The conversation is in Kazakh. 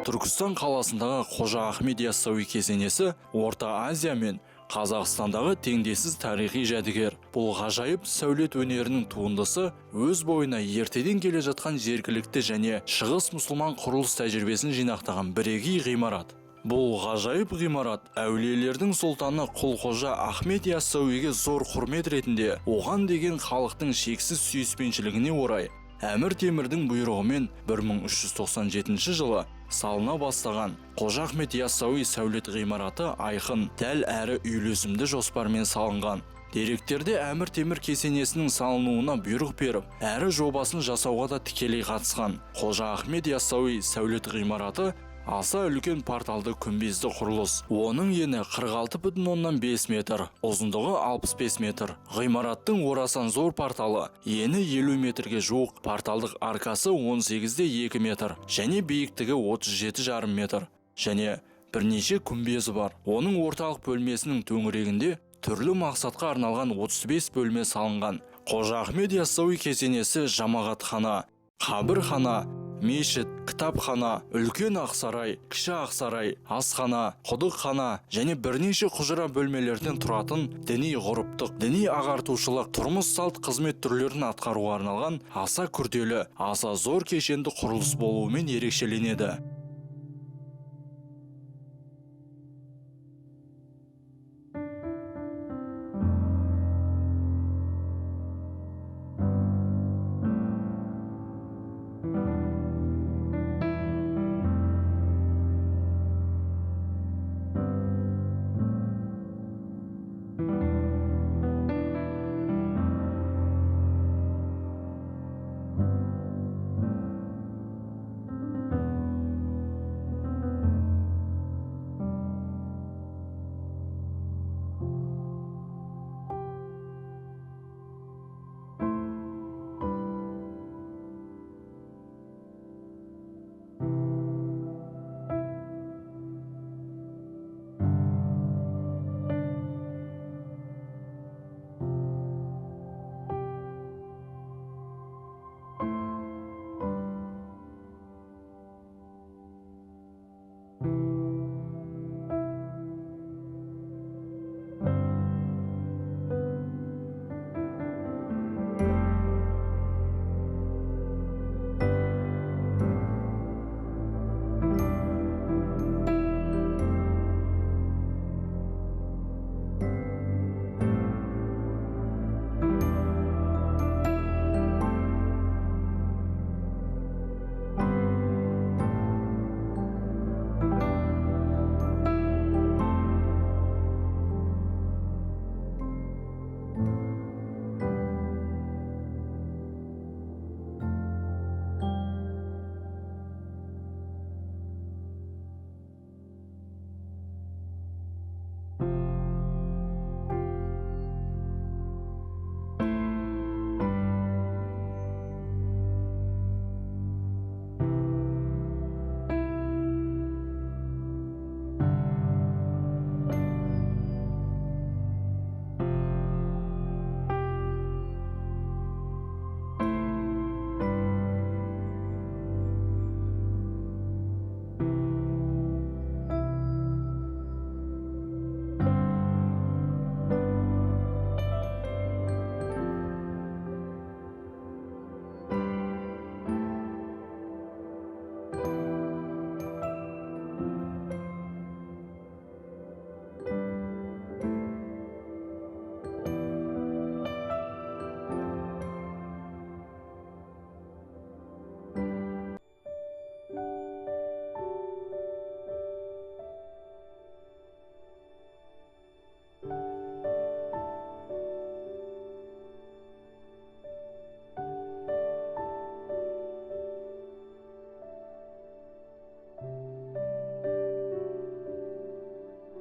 Түркістан қаласындағы Қожа Ахмет Яссауи кесенесі Орта Азия мен Қазақстандағы теңдессіз тарихи жәдігер. Бұл ғажайып сәулет өнерінің туындысы өз бойына ертеден келе жатқан жергілікті және шығыс мұсылман құрылыс тәжірибесін жинақтаған бірегей ғимарат. Бұл ғажайып ғимарат әулиелердің сұлтаны Құлқожа Ахмет Яссауиге зор құрмет ретінде оған деген халықтың шексіз сүйіспеншілігіне орай Әмір Темірдің бұйрығымен 1397 жылы салына бастаған Қожа Ахмет Яссауи сәулет ғимараты айқын, дәл әрі үйлесімді жоспармен салынған. Деректерде Әмір Темір кесенесінің салынуына бұйрық беріп, әрі жобасын жасауға да тікелей қатысқан. Қожа Ахмет Яссауи сәулет ғимараты аса үлкен порталды күмбезді құрылыс. Оның ені 46,5 метр, ұзындығы 65 метр. Ғимараттың орасан зор порталы ені 50 метрге жуық, порталдық аркасы 18,2 метр және биіктігі 37,5 метр. Және бірнеше күмбезі бар. Оның орталық бөлмесінің төңірегінде түрлі мақсатқа арналған 35 бөлме салынған. Қожа Ахмет Яссауи кесенесі жамағатхана, қабірхана, мешіт, кітапхана, үлкен ақсарай, кіші ақсарай, асхана, құдықхана және бірнеше құжыра бөлмелерден тұратын діни ғұрыптық, діни ағартушылық, тұрмыс салт қызмет түрлерін атқаруға арналған аса күрделі, аса зор кешенді құрылыс болуымен ерекшеленеді.